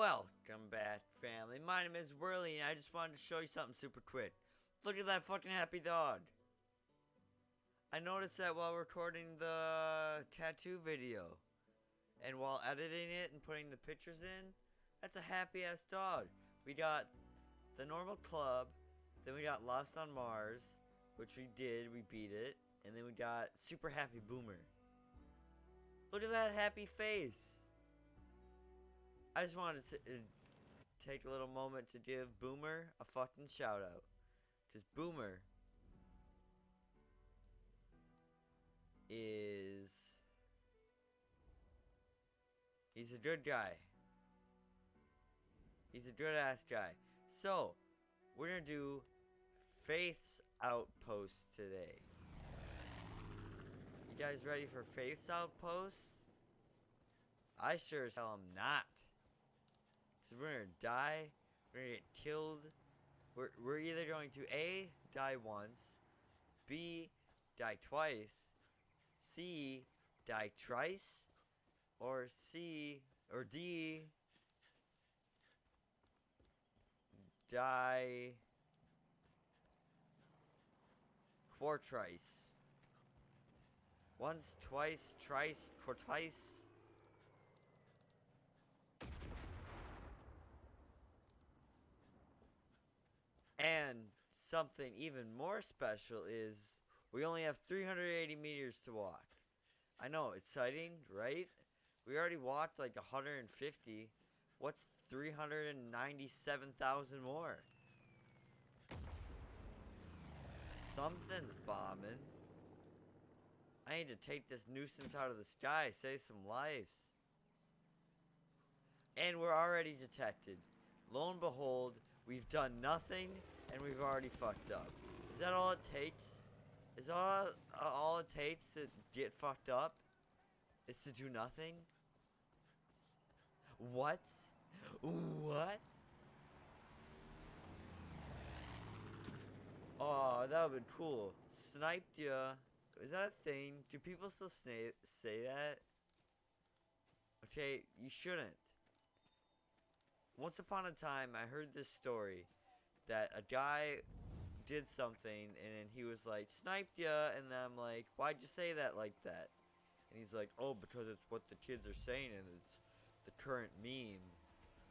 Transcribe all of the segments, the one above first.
Welcome back, family. My name is Wereley, and I just wanted to show you something super quick. Look at that fucking happy dog. I noticed that while recording the tattoo video, and while editing it and putting the pictures in, that's a happy-ass dog. We got the normal club, then we got Lost on Mars, which we did, we beat it, and then we got Super Happy Boomer. Look at that happy face. I just wanted to take a little moment to give Boomer a fucking shout out. Because Boomer he's a good guy. He's a good ass guy. So, we're gonna do Faith's Outposts today. You guys ready for Faith's Outposts? I sure as hell am not. Because we're gonna die, we're gonna get killed. We're either going to A, die once, B, die twice, C, die thrice, or D, die quartrice. Once, twice, thrice, quartice. And something even more special is we only have 380 meters to walk. I know, exciting, right? We already walked like 150. What's 397,000 more? Something's bombing. I need to take this nuisance out of the sky, save some lives. And we're already detected. Lo and behold, we've done nothing, and we've already fucked up. Is that all it takes? Is all it takes to get fucked up? Is to do nothing? What? What? Oh, that would've been cool. Sniped ya. Is that a thing? Do people still say that? Okay, you shouldn't. Once upon a time, I heard this story that a guy did something and then he was like, sniped ya, and then I'm like, why'd you say that like that? And he's like, oh, because it's what the kids are saying and it's the current meme,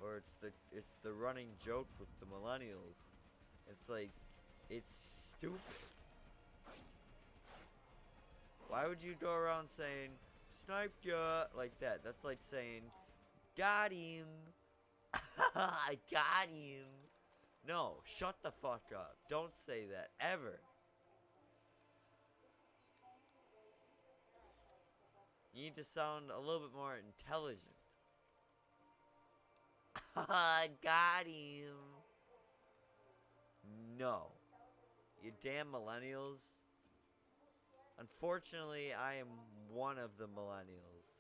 or it's the running joke with the millennials. It's like, it's stupid. Why would you go around saying, sniped ya, like that? That's like saying, got him. I got him. No, shut the fuck up. Don't say that, ever. You need to sound a little bit more intelligent. I got him. No. You damn millennials. Unfortunately, I am one of the millennials.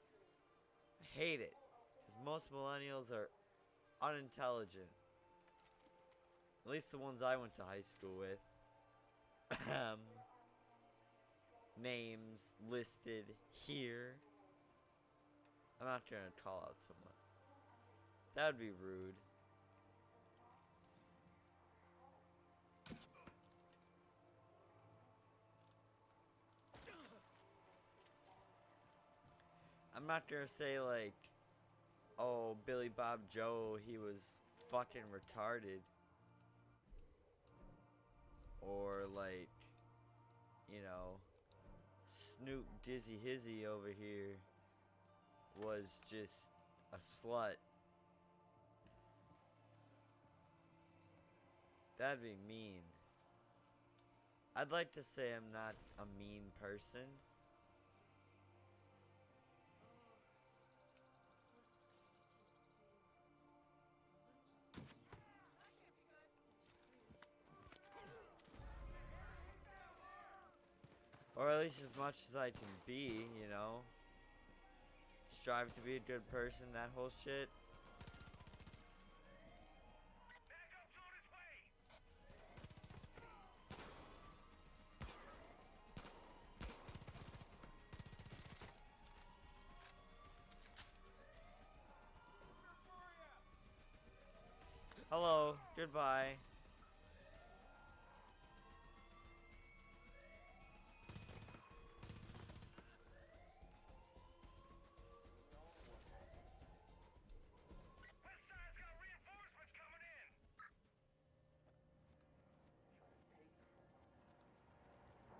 I hate it. Because most millennials are unintelligent. At least the ones I went to high school with. Names listed here. I'm not gonna call out someone. That would be rude. I'm not gonna say like, oh, Billy Bob Joe, he was fucking retarded. Or like, you know, Snoop Dizzy Hizzy over here was just a slut. That'd be mean. I'd like to say I'm not a mean person. Or at least as much as I can be, you know. Strive to be a good person, that whole shit. Hello. Goodbye.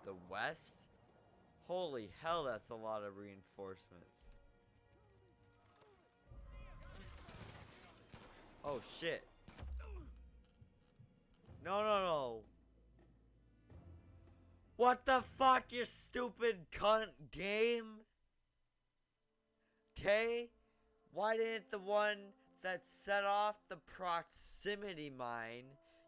The West? Holy hell, that's a lot of reinforcements. Oh shit. No, no, no. What the fuck, you stupid cunt game? Okay? Why didn't the one that set off the proximity mine,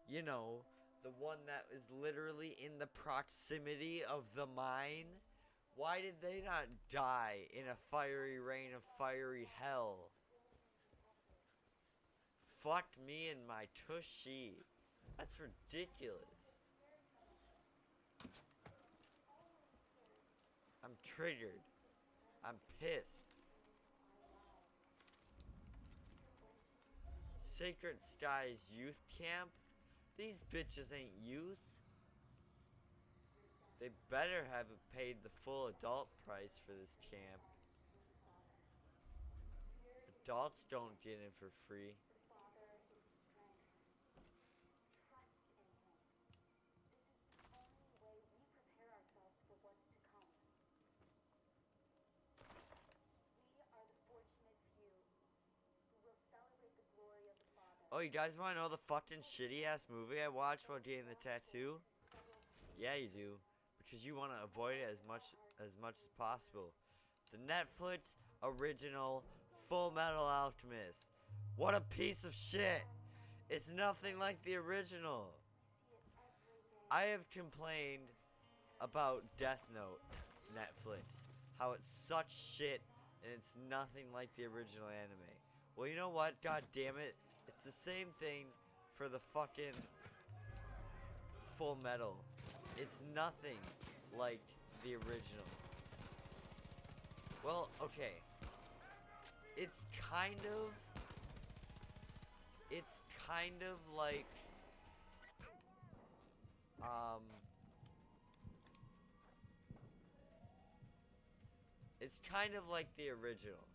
you know, the one that is literally in the proximity of the mine, why did they not die in a fiery rain of fiery hell? Fuck me and my tushy. That's ridiculous. I'm triggered. I'm pissed. Sacred Skies Youth Camp? These bitches ain't youth. They better have paid the full adult price for this camp. Adults don't get in for free. Oh, you guys want to know the fucking shitty ass movie I watched while getting the tattoo? Yeah, you do, because you want to avoid it as much as possible. The Netflix original Full Metal Alchemist. What a piece of shit! It's nothing like the original. I have complained about Death Note Netflix, how it's such shit and it's nothing like the original anime. Well, you know what? God damn it. It's the same thing for the fucking Full Metal. It's nothing like the original. Well, okay. It's kind of like it's kind of like the original.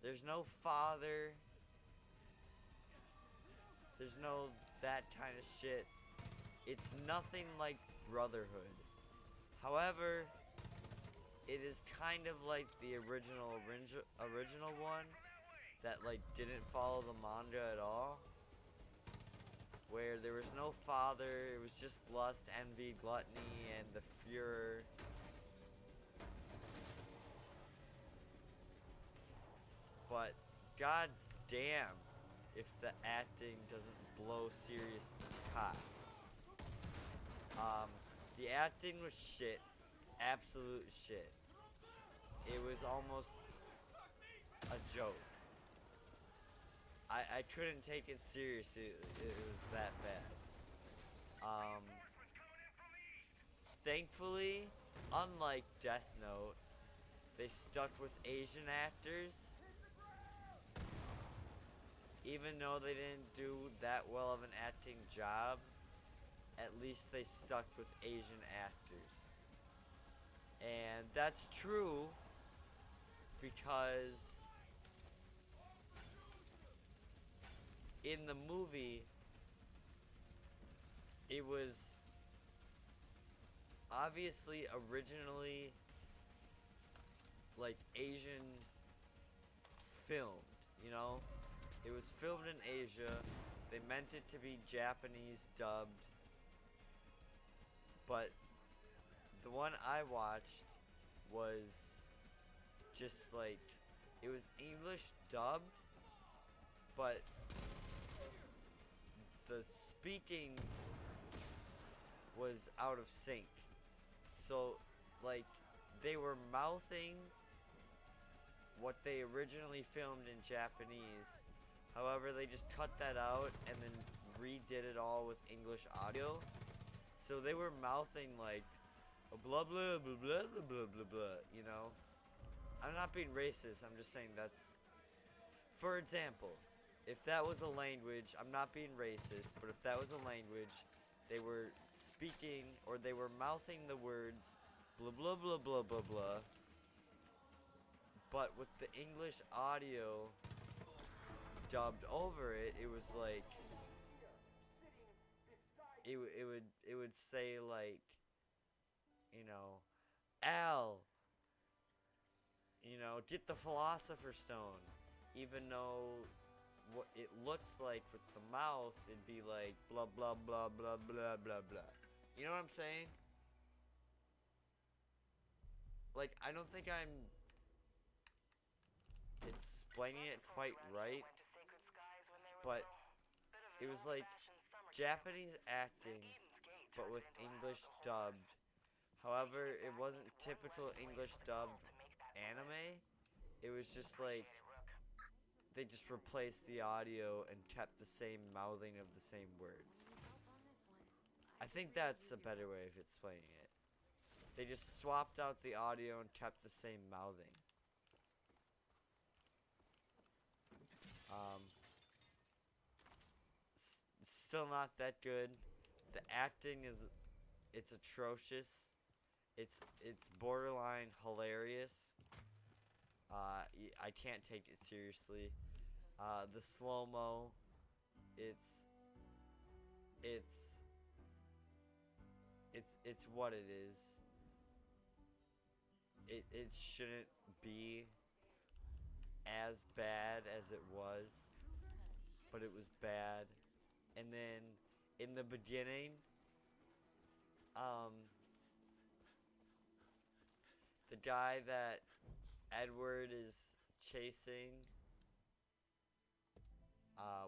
There's no father. There's no that kind of shit. It's nothing like Brotherhood. However, it is kind of like the original one that like didn't follow the manga at all. Where there was no father, it was just lust, envy, gluttony, and the Fuhrer. But god damn if the acting doesn't blow serious cock. The acting was shit. Absolute shit. It was almost a joke. I couldn't take it seriously. It was that bad. Thankfully, unlike Death Note, they stuck with Asian actors. Even though they didn't do that well of an acting job, at least they stuck with Asian actors. And that's true because in the movie, it was obviously originally like Asian filmed, you know? It was filmed in Asia. They meant it to be Japanese dubbed. But the one I watched was just like, it was English dubbed, but the speaking was out of sync. So, like, they were mouthing what they originally filmed in Japanese. However, they just cut that out and then redid it all with English audio. So they were mouthing like blah blah blah blah blah blah blah blah, you know? I'm not being racist, I'm just saying that's... For example, if that was a language, I'm not being racist, but if that was a language, they were speaking, or they were mouthing the words, blah blah blah blah blah blah, but with the English audio dubbed over it, it was like, it would say like, you know, Al, you know, get the Philosopher's Stone, even though what it looks like with the mouth, it'd be like blah blah blah blah blah blah blah. You know what I'm saying? Like, I don't think I'm explaining it quite right, but it was like Japanese acting, but with English dubbed. However, it wasn't typical English dubbed anime. It was just like, they just replaced the audio and kept the same mouthing of the same words. I think that's a better way of explaining it. They just swapped out the audio and kept the same mouthing. Still not that good. The acting is, it's atrocious. It's borderline hilarious. I can't take it seriously. The slow-mo, it's what it is. It shouldn't be as bad as it was, but it was bad. And then in the beginning, the guy that Edward is chasing,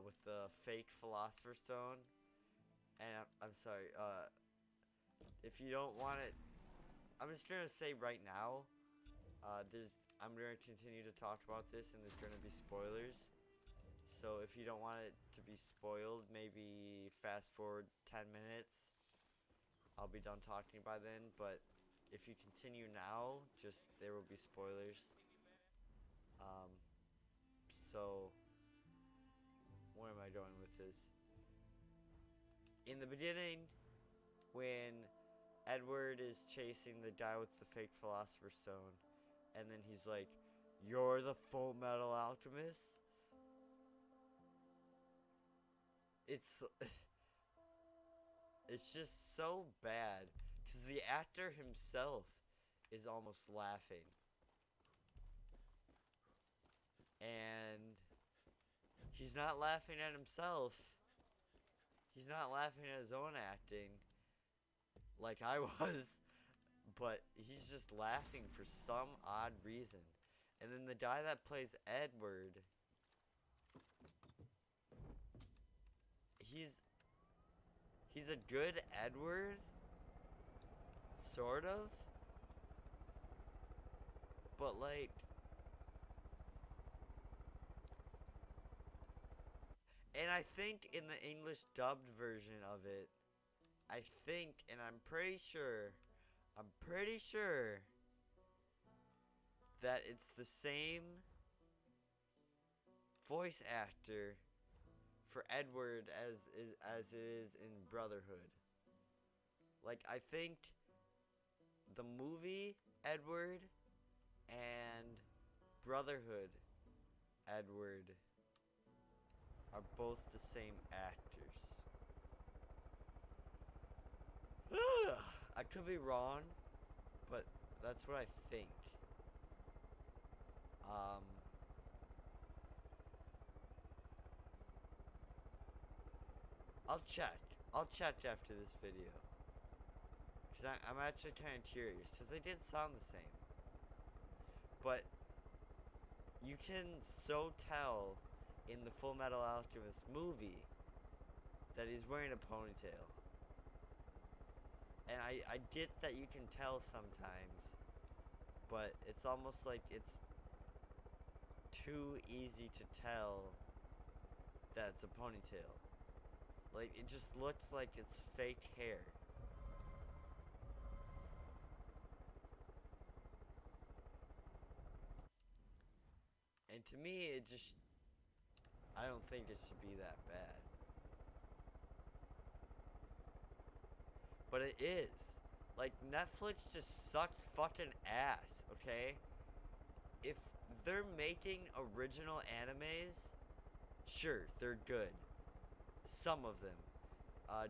with the fake Philosopher's Stone, and I'm sorry, if you don't want it, I'm just gonna say right now, I'm gonna continue to talk about this, and there's gonna be spoilers. So if you don't want it to be spoiled, maybe fast forward 10 minutes. I'll be done talking by then, but if you continue now, there will be spoilers. So where am I going with this? In the beginning, when Edward is chasing the guy with the fake Philosopher's Stone, and then he's like, "You're the Full Metal Alchemist?" It's just so bad, because the actor himself is almost laughing. And he's not laughing at himself. He's not laughing at his own acting, like I was, but he's just laughing for some odd reason. And then the guy that plays Edward, he's a good Edward, sort of, but like, and I think in the English dubbed version of it, I think, and I'm pretty sure that it's the same voice actor for Edward as it is in Brotherhood. Like, I think the movie Edward and Brotherhood Edward are both the same actors. I could be wrong, but that's what I think. I'll check after this video, because I'm actually kind of curious, because they did sound the same. But you can so tell in the Full Metal Alchemist movie that he's wearing a ponytail. And I get that you can tell sometimes, but it's almost like it's too easy to tell that it's a ponytail. Like, it just looks like it's fake hair. And to me, it just, I don't think it should be that bad. But it is. Like, Netflix just sucks fucking ass, okay? If they're making original animes, sure, they're good. Some of them.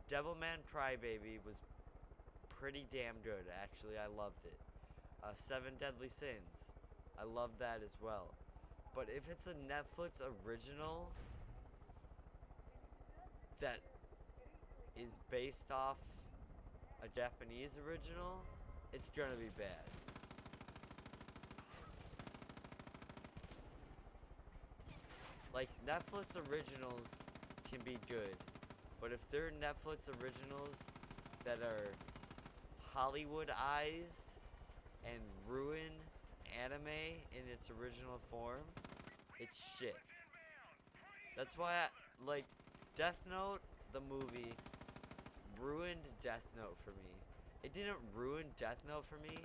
Devilman Crybaby was pretty damn good, actually. I loved it. Seven Deadly Sins. I love that as well. But if it's a Netflix original that is based off a Japanese original, it's gonna be bad. Like, Netflix originals can be good, but if they're Netflix originals that are Hollywoodized and ruin anime in its original form, it's shit. That's why like, Death Note, the movie, ruined Death Note for me. It didn't ruin Death Note for me,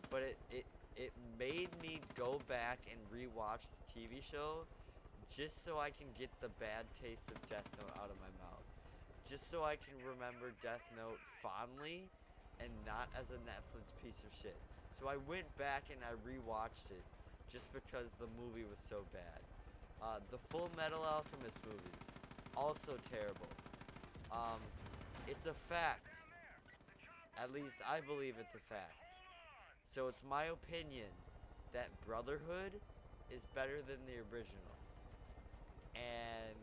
but it made me go back and rewatch the TV show just so I can get the bad taste of Death Note out of my mouth. Just so I can remember Death Note fondly and not as a Netflix piece of shit. So I went back and I rewatched it just because the movie was so bad. The Full Metal Alchemist movie, also terrible. It's a fact. At least I believe it's a fact. So it's my opinion that Brotherhood is better than the original. And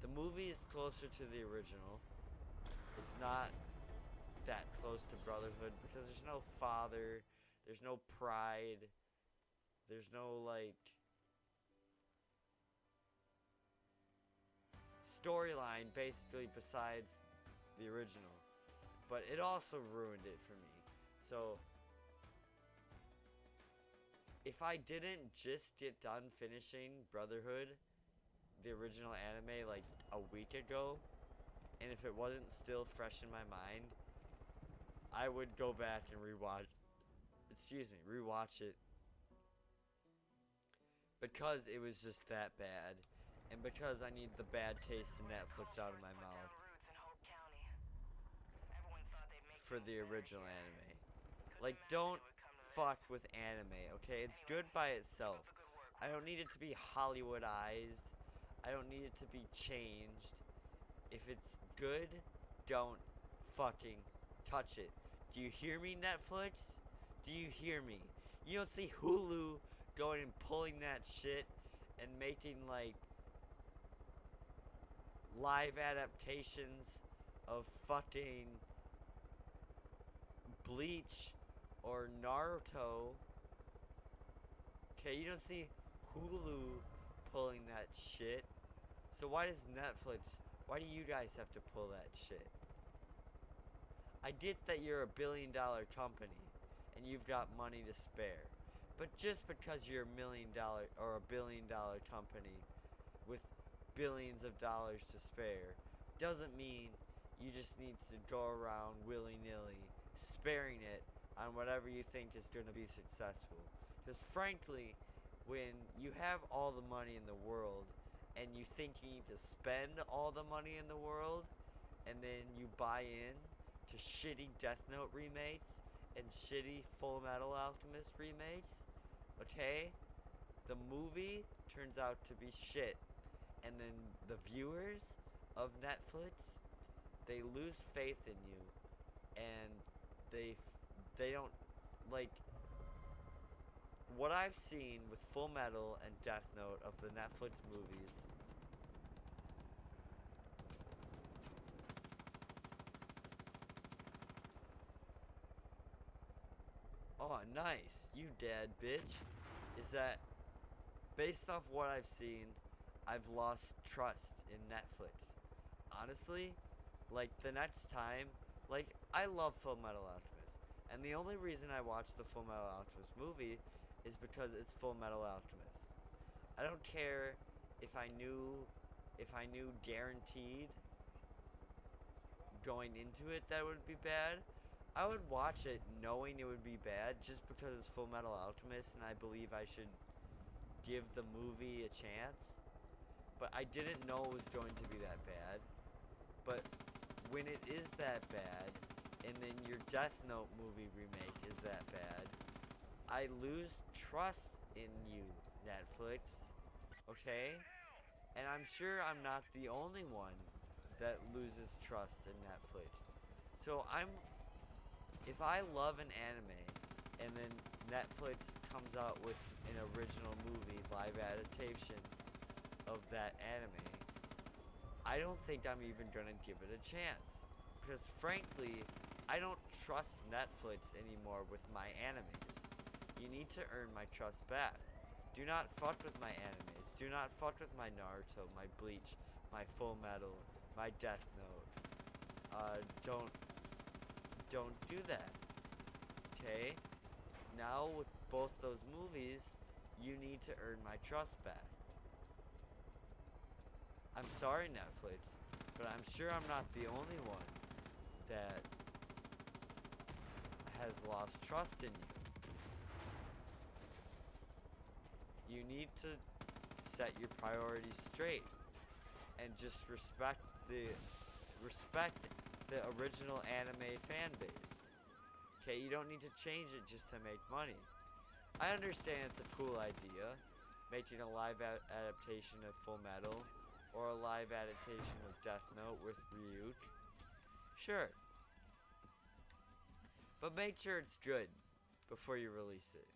the movie is closer to the original. It's not that close to Brotherhood because there's no father, there's no pride, there's no, like, storyline basically besides the original. But it also ruined it for me. So if I didn't just get done finishing Brotherhood, the original anime, like a week ago, and if it wasn't still fresh in my mind, I would go back and rewatch it because it was just that bad, and because I need the bad taste of Netflix out of my mouth for the original anime. Like, don't fuck with anime, okay? It's good by itself. I don't need it to be Hollywoodized. I don't need it to be changed. If it's good, don't fucking touch it. Do you hear me, Netflix? Do you hear me? You don't see Hulu going and pulling that shit and making, like, live adaptations of fucking Bleach or Naruto. Okay, you don't see Hulu pulling that shit. So why does Netflix, why do you guys have to pull that shit? I get that you're a $1 billion company and you've got money to spare. But just because you're $1 million or a $1 billion company with billions of dollars to spare doesn't mean you just need to go around willy-nilly sparing it on whatever you think is going to be successful. Because frankly, when you have all the money in the world and you think you need to spend all the money in the world, and then you buy in to shitty Death Note remakes and shitty Full Metal Alchemist remakes, okay, the movie turns out to be shit, and then the viewers of Netflix, they lose faith in you, and they don't, like, what I've seen with Full Metal and Death Note of the Netflix movies, oh, nice, you dead bitch, is that based off what I've seen, I've lost trust in Netflix. Honestly, like, the next time, like, I love Full Metal Alchemist, and the only reason I watched the Full Metal Alchemist movie is because it's Full Metal Alchemist. I don't care if I knew guaranteed going into it that it would be bad. I would watch it knowing it would be bad just because it's Full Metal Alchemist and I believe I should give the movie a chance, but I didn't know it was going to be that bad. But when it is that bad, and then your Death Note movie remake is that bad, I lose trust in you, Netflix. Okay? And I'm sure I'm not the only one that loses trust in Netflix. So if I love an anime, and then Netflix comes out with an original movie, live adaptation of that anime, I don't think I'm even gonna give it a chance. Because frankly, I don't trust Netflix anymore with my animes. You need to earn my trust back. Do not fuck with my animes. Do not fuck with my Naruto, my Bleach, my Full Metal, my Death Note. Don't do that. Okay? Now with both those movies, you need to earn my trust back. I'm sorry, Netflix, but I'm sure I'm not the only one that has lost trust in you. You need to set your priorities straight and just respect the original anime fan base. Okay, you don't need to change it just to make money. I understand it's a cool idea, making a live adaptation of Full Metal, or a live adaptation of Death Note with Ryuk. Sure. But make sure it's good before you release it.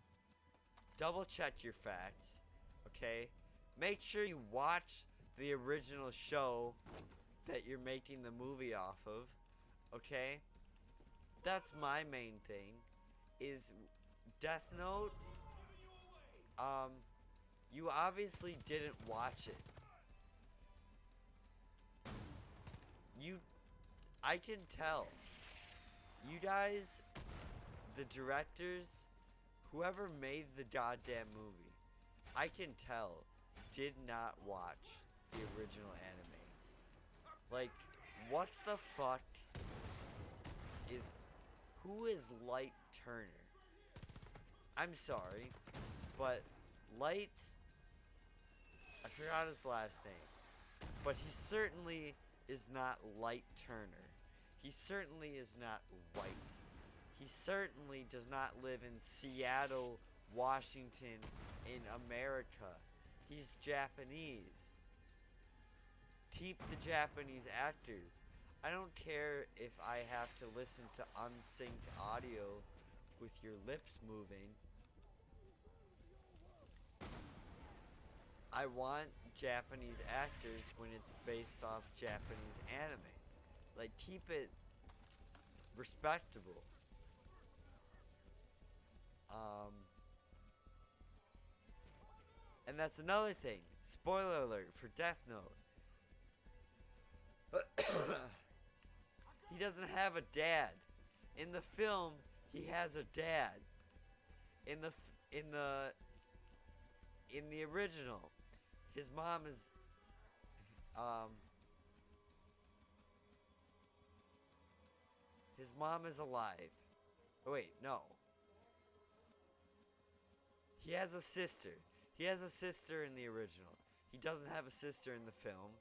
Double check your facts, okay? Make sure you watch the original show that you're making the movie off of, okay? That's my main thing, is Death Note, you obviously didn't watch it. I can tell. You guys, the directors, whoever made the goddamn movie, I can tell, did not watch the original anime. Like, what the fuck who is Light Turner? I'm sorry, but Light, I forgot his last name, but he certainly is not Light Turner. He certainly is not white. He certainly does not live in Seattle, Washington, in America. He's Japanese. Keep the Japanese actors. I don't care if I have to listen to unsynced audio with your lips moving. I want Japanese actors when it's based off Japanese anime. Like, keep it respectable. And that's another thing. Spoiler alert for Death Note. He doesn't have a dad. In the film, he has a dad. In the original, his mom is his mom is alive. Oh, wait, no. He has a sister. He has a sister in the original. He doesn't have a sister in the film.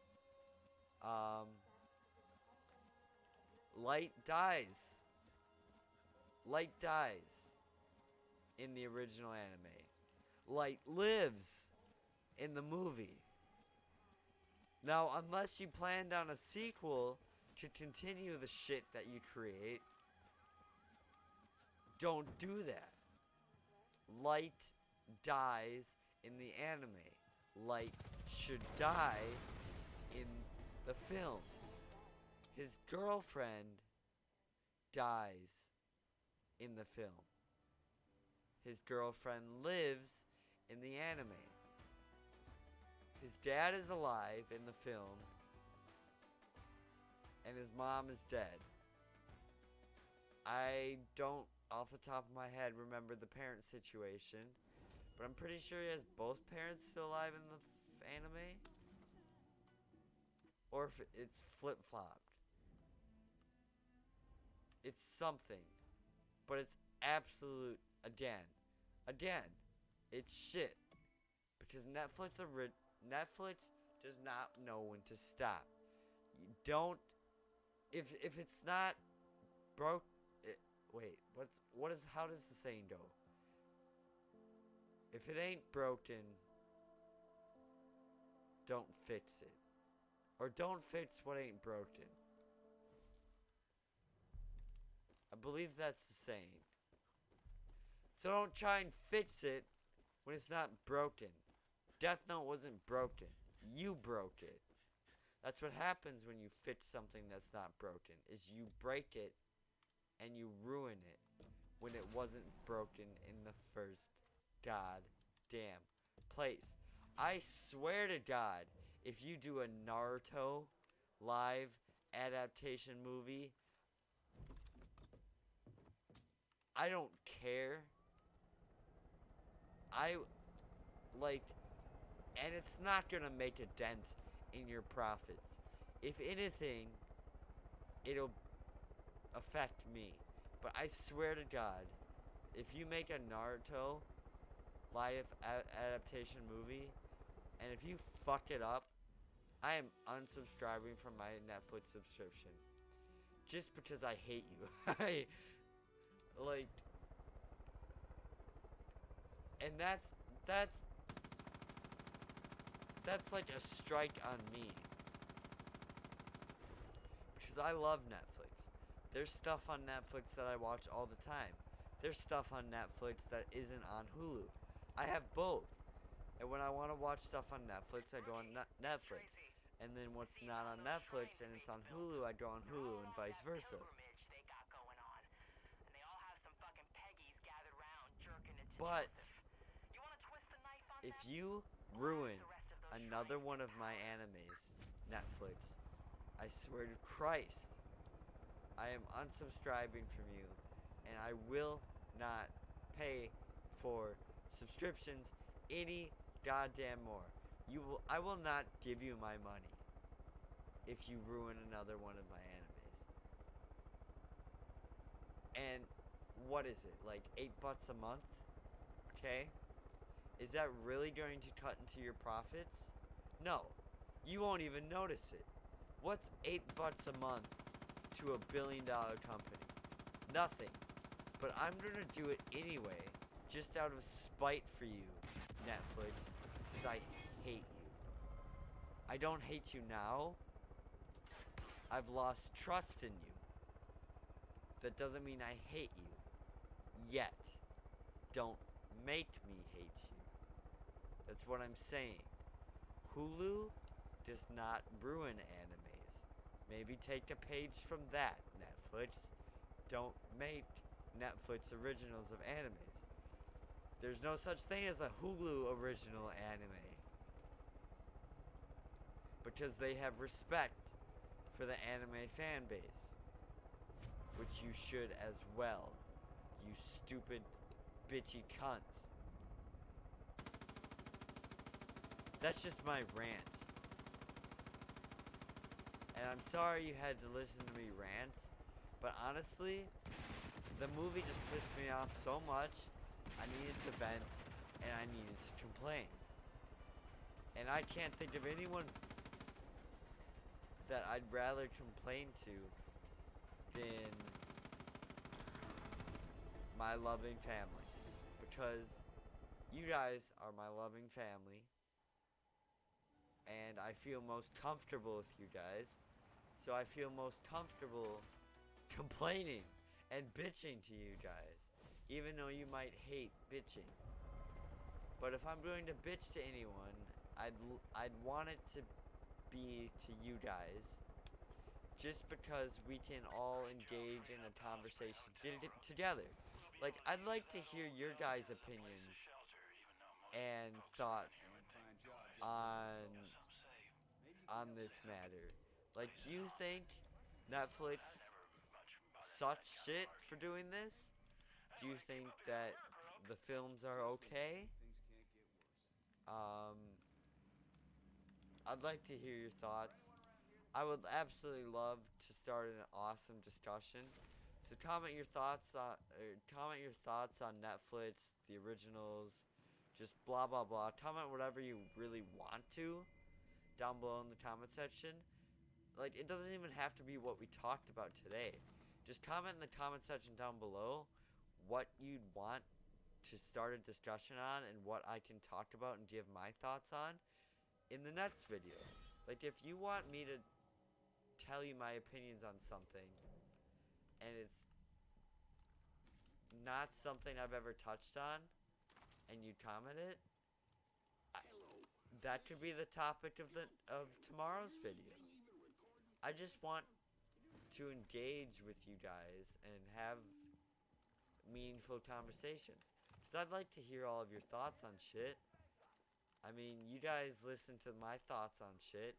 Light dies. Light dies in the original anime. Light lives in the movie. Now, unless you planned on a sequel to continue the shit that you create, don't do that. Light dies in the anime. Light should die in the film. His girlfriend dies in the film. His girlfriend lives in the anime. His dad is alive in the film, and his mom is dead. I don't, off the top of my head, remember the parent situation, but I'm pretty sure he has both parents still alive in the anime, or if it's flip-flopped. It's something, but it's absolute, again, it's shit, because Netflix does not know when to stop. You don't. If it's not broke, how does the saying go? If it ain't broken, don't fix it. Or don't fix what ain't broken. I believe that's the saying. So don't try and fix it when it's not broken. Death Note wasn't broken. You broke it. That's what happens when you fix something that's not broken, is you break it and you ruin it when it wasn't broken in the first goddamn place. I swear to God, if you do a Naruto live adaptation movie, I don't care. And it's not gonna make a dent in your profits. If anything, it'll affect me. But I swear to God, if you make a Naruto live adaptation movie, and if you fuck it up, I am unsubscribing from my Netflix subscription. Just because I hate you. And that's like a strike on me. Because I love Netflix. There's stuff on Netflix that I watch all the time. There's stuff on Netflix that isn't on Hulu. I have both. And when I want to watch stuff on Netflix, I go on Netflix. And then what's not on Netflix and it's on Hulu, I go on Hulu and vice versa. But if you ruin another one of my animes, Netflix, I swear to Christ, I am unsubscribing from you, and I will not pay for subscriptions any goddamn more. I will not give you my money if you ruin another one of my animes. And what is it, like $8 a month? Okay? Is that really going to cut into your profits? No. You won't even notice it. What's $8 a month to a billion-dollar company? Nothing. But I'm gonna do it anyway, just out of spite for you, Netflix, because I hate you. I don't hate you now. I've lost trust in you. That doesn't mean I hate you. Yet. Don't make me hate you. That's what I'm saying. Hulu does not ruin animes. Maybe take a page from that, Netflix. Don't make Netflix originals of animes. There's no such thing as a Hulu original anime. Because they have respect for the anime fan base. Which you should as well. You stupid, bitchy cunts. That's just my rant. And I'm sorry you had to listen to me rant. But honestly, the movie just pissed me off so much. I needed to vent, and I needed to complain. And I can't think of anyone that I'd rather complain to than my loving family. Because you guys are my loving family. And I feel most comfortable with you guys. So I feel most comfortable complaining and bitching to you guys. Even though you might hate bitching. But if I'm going to bitch to anyone, I'd want it to be to you guys. Just because we can all engage in a conversation together. Like, I'd like to hear your guys' opinions and thoughts on this matter. Like, do you think Netflix sucks shit for doing this? Do you think that the films are okay? I'd like to hear your thoughts. I would absolutely love to start an awesome discussion. So comment your thoughts on Netflix, the originals, Just blah, blah, blah. Comment whatever you really want to down below in the comment section. Like, it doesn't even have to be what we talked about today. Just comment in the comment section down below what you'd want to start a discussion on and what I can talk about and give my thoughts on in the next video. Like, if you want me to tell you my opinions on something and it's not something I've ever touched on and you comment it, that could be the topic of tomorrow's video. I just want to engage with you guys and have meaningful conversations. Because I'd like to hear all of your thoughts on shit. I mean, you guys listen to my thoughts on shit.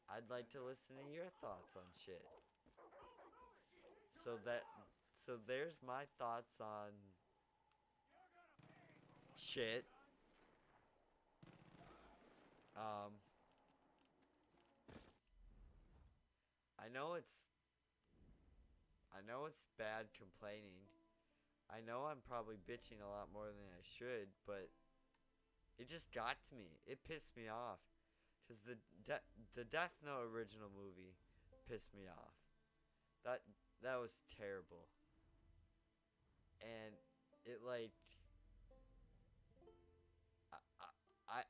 I'd like to listen to your thoughts on shit. So there's my thoughts on shit. I know it's bad complaining. I know I'm probably bitching a lot more than I should, but it just got to me. It pissed me off. Because the Death Note original movie pissed me off. That was terrible. And it, like,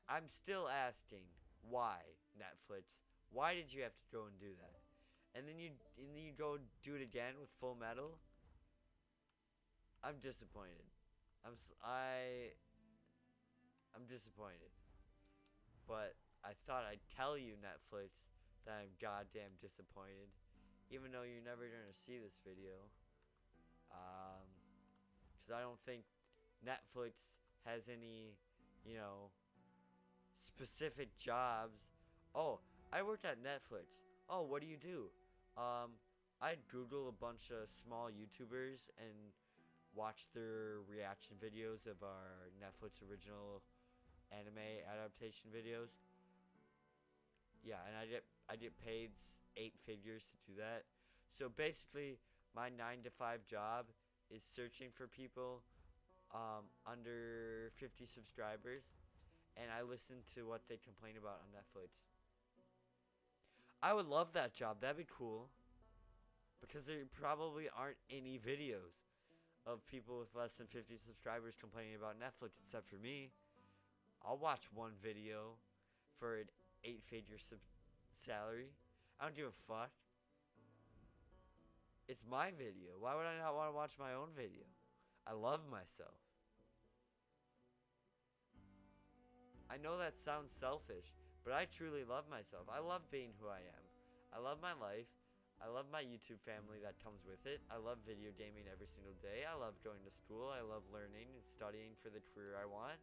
I'm still asking, why, Netflix? Why did you have to go and do that? And then you go do it again with Full Metal? I'm disappointed. I'm disappointed. But I thought I'd tell you, Netflix, that I'm goddamn disappointed. Even though you're never gonna see this video. Because I don't think Netflix has any, you know, specific jobs. Oh, I worked at Netflix. Oh, what do you do? I'd Google a bunch of small YouTubers and watch their reaction videos of our Netflix original anime adaptation videos. Yeah, and I get paid 8 figures to do that. So basically, my 9-to-5 job is searching for people under 50 subscribers, and I listen to what they complain about on Netflix. I would love that job. That'd be cool. Because there probably aren't any videos of people with less than 50 subscribers complaining about Netflix except for me. I'll watch one video for an 8-figure salary. I don't give a fuck. It's my video. Why would I not want to watch my own video? I love myself. I know that sounds selfish, but I truly love myself. I love being who I am. I love my life. I love my YouTube family that comes with it. I love video gaming every single day. I love going to school. I love learning and studying for the career I want.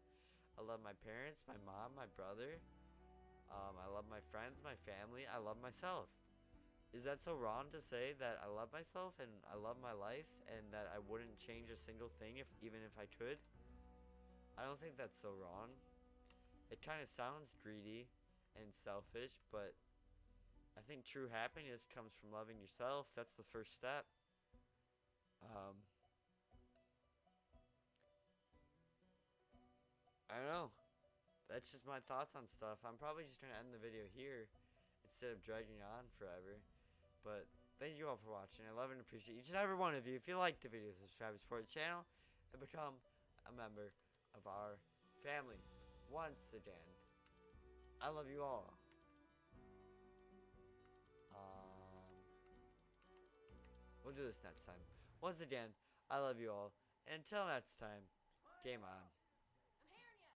I love my parents, my mom, my brother. I love my friends, my family. I love myself. Is that so wrong to say that I love myself and I love my life and that I wouldn't change a single thing even if I could? I don't think that's so wrong. It kind of sounds greedy and selfish, but I think true happiness comes from loving yourself. That's the first step. I don't know. That's just my thoughts on stuff. I'm probably just going to end the video here instead of dragging on forever. But thank you all for watching. I love and appreciate each and every one of you. If you like the video, subscribe and support the channel and become a member of our family. Once again, I love you all. We'll do this next time. Once again, I love you all. And until next time, game on.